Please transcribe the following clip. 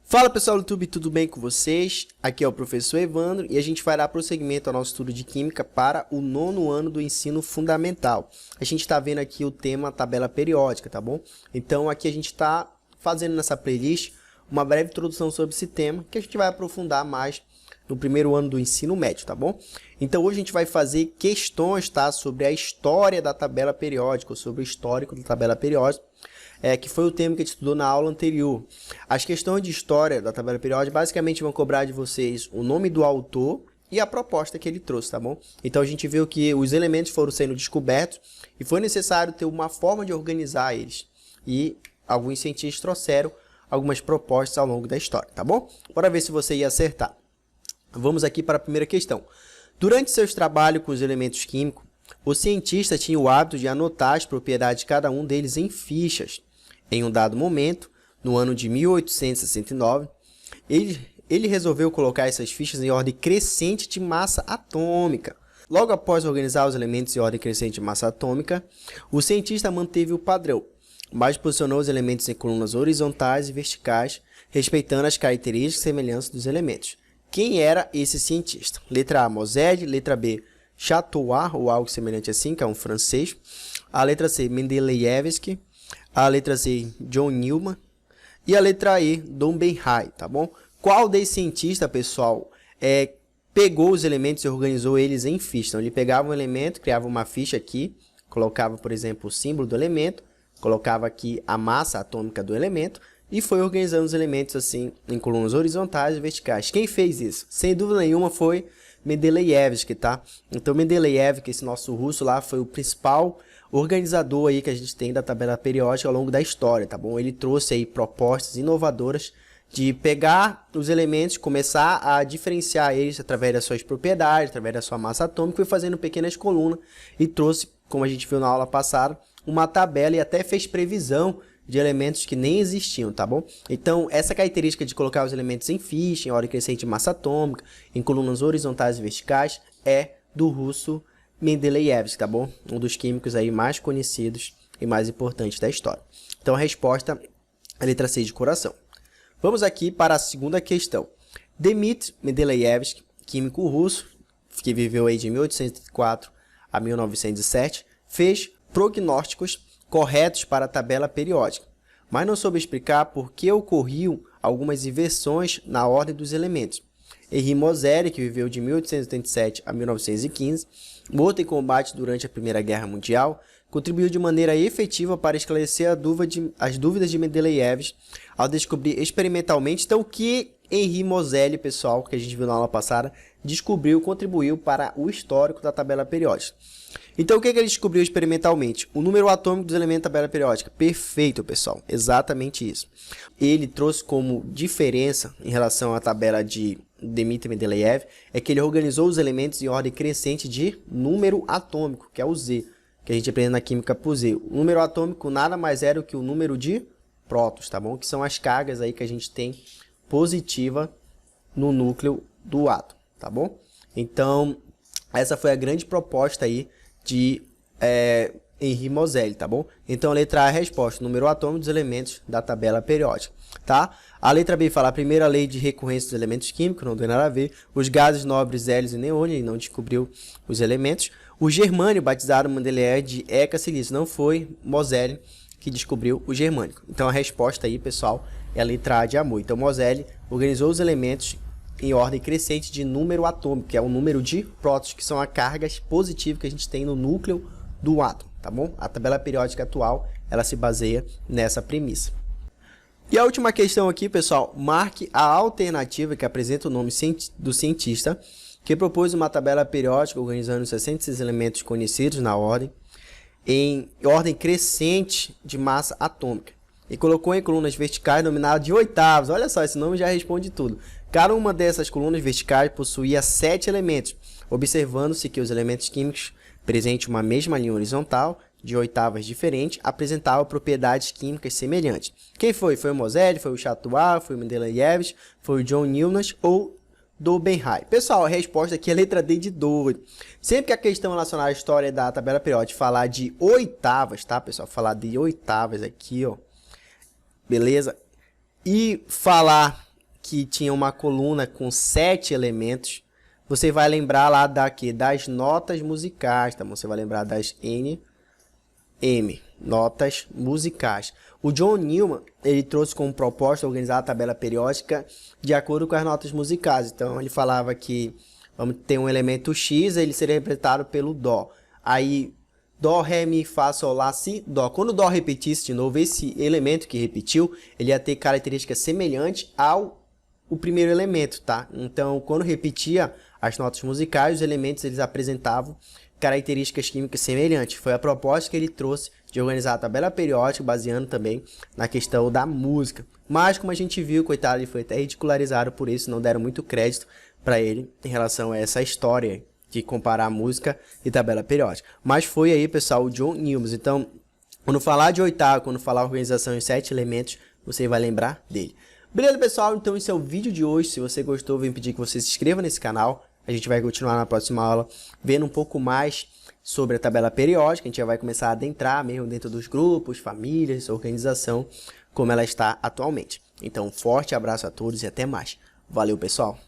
Fala pessoal do YouTube, tudo bem com vocês? Aqui é o professor Evandro e a gente vai dar prosseguimento ao nosso estudo de Química para o 9º ano do ensino fundamental. A gente está vendo aqui o tema tabela periódica, tá bom? Então aqui a gente está fazendo nessa playlist uma breve introdução sobre esse tema que a gente vai aprofundar mais no 1º ano do ensino médio, tá bom? Então hoje a gente vai fazer questões, tá? Sobre a história da tabela periódica, ou sobre o histórico da tabela periódica. Que foi o tema que a gente estudou na aula anterior. As questões de história da tabela periódica basicamente vão cobrar de vocês o nome do autor e a proposta que ele trouxe, tá bom? Então a gente viu que os elementos foram sendo descobertos e foi necessário ter uma forma de organizar eles. E alguns cientistas trouxeram algumas propostas ao longo da história, tá bom? Bora ver se você ia acertar. Vamos aqui para a primeira questão. Durante seus trabalhos com os elementos químicos, o cientista tinha o hábito de anotar as propriedades de cada um deles em fichas. Em um dado momento, no ano de 1869, ele resolveu colocar essas fichas em ordem crescente de massa atômica. Logo após organizar os elementos em ordem crescente de massa atômica, o cientista manteve o padrão, mas posicionou os elementos em colunas horizontais e verticais, respeitando as características e semelhanças dos elementos. Quem era esse cientista? Letra A, Moselle. Letra B, Chateauroux, ou algo semelhante assim, que é um francês. A letra C, Mendeleevsky. A letra C, John Newman. E a letra E, Dom Benhai, tá bom? Qual desse cientista, pessoal, pegou os elementos e organizou eles em fichas? Então, ele pegava um elemento, criava uma ficha aqui, colocava, por exemplo, o símbolo do elemento, colocava aqui a massa atômica do elemento e foi organizando os elementos assim em colunas horizontais e verticais. Quem fez isso? Sem dúvida nenhuma foi Mendeleevsky, tá? Então, Mendeleevsky, esse nosso russo lá, foi o principal organizador aí que a gente tem da tabela periódica ao longo da história, tá bom? Ele trouxe aí propostas inovadoras de pegar os elementos, começar a diferenciar eles através das suas propriedades, através da sua massa atômica, e foi fazendo pequenas colunas e trouxe, como a gente viu na aula passada, uma tabela e até fez previsão de elementos que nem existiam, tá bom? Então, essa característica de colocar os elementos em ficha, em ordem crescente de massa atômica, em colunas horizontais e verticais, é do russo Mendeleevsky, tá bom? Um dos químicos aí mais conhecidos e mais importantes da história. Então, a resposta é a letra C de coração. Vamos aqui para a segunda questão. Dmitry Mendeleevsky, químico russo, que viveu aí de 1804 a 1907, fez prognósticos corretos para a tabela periódica, mas não soube explicar por que ocorriam algumas inversões na ordem dos elementos. Henri Moseley, que viveu de 1887 a 1915, morto em combate durante a Primeira Guerra Mundial, contribuiu de maneira efetiva para esclarecer as dúvidas de Mendeleevsky ao descobrir experimentalmente então, que Henri Moseley, pessoal, que a gente viu na aula passada, contribuiu para o histórico da tabela periódica. Então, o que ele descobriu experimentalmente? O número atômico dos elementos da tabela periódica. Perfeito, pessoal. Exatamente isso. Ele trouxe como diferença em relação à tabela de Dmitry Mendeleevsky é que ele organizou os elementos em ordem crescente de número atômico, que é o Z, que a gente aprende na química por Z. O número atômico nada mais era do que o número de prótons, tá bom? Que são as cargas aí que a gente tem positiva no núcleo do átomo, tá bom? Então, essa foi a grande proposta aí de Henri Moseley, tá bom? Então, a letra A é a resposta, número atômico dos elementos da tabela periódica, tá? A letra B fala a primeira lei de recorrência dos elementos químicos, não tem nada a ver. Os gases nobres hélios e neônio, ele não descobriu os elementos. O germânio, batizado Mendeleevsky de Heca-silício, não foi Moseley que descobriu o germânico. Então, a resposta aí, pessoal, é a letra A de amor. Então, Moseley organizou os elementos em ordem crescente de número atômico, que é o número de prótons, que são as cargas positivas que a gente tem no núcleo do átomo, tá bom? A tabela periódica atual, ela se baseia nessa premissa. E a última questão aqui, pessoal, marque a alternativa que apresenta o nome do cientista que propôs uma tabela periódica organizando os 66 elementos conhecidos na ordem em ordem crescente de massa atômica e colocou em colunas verticais denominadas de oitavos. Olha só, esse nome já responde tudo. Cada uma dessas colunas verticais possuía 7 elementos, observando-se que os elementos químicos presentes em uma mesma linha horizontal, de oitavas diferentes, apresentavam propriedades químicas semelhantes. Quem foi? Foi o Moseley, foi o Chateauroux, foi o Mendeleevsky, foi o John Newman ou Dom Benhai? Pessoal, a resposta aqui é a letra D de doido. Sempre que a questão relacionada à história da tabela periódica falar de oitavas, tá, pessoal? Falar de oitavas aqui, ó. Beleza? E falar que tinha uma coluna com 7 elementos, você vai lembrar lá das notas musicais, tá bom? Você vai lembrar das notas musicais. O John Newman, ele trouxe como proposta organizar a tabela periódica de acordo com as notas musicais. Então, ele falava que vamos ter um elemento X, ele seria representado pelo Dó. Aí, Dó, Ré, Mi, Fá, Sol, Lá, Si, Dó. Quando o Dó repetisse de novo, esse elemento que repetiu, ele ia ter características semelhantes ao primeiro elemento, tá? Então, quando repetia as notas musicais, os elementos eles apresentavam características químicas semelhantes. Foi a proposta que ele trouxe de organizar a tabela periódica, baseando também na questão da música. Mas, como a gente viu, coitado, ele foi até ridicularizado por isso, não deram muito crédito para ele em relação a essa história de comparar música e tabela periódica. Mas foi aí, pessoal, o John Newman. Então, quando falar de oitavo, quando falar organização em 7 elementos, você vai lembrar dele. Beleza, pessoal? Então, esse é o vídeo de hoje. Se você gostou, vem pedir que você se inscreva nesse canal. A gente vai continuar na próxima aula vendo um pouco mais sobre a tabela periódica. A gente já vai começar a adentrar mesmo dentro dos grupos, famílias, organização, como ela está atualmente. Então, um forte abraço a todos e até mais. Valeu, pessoal!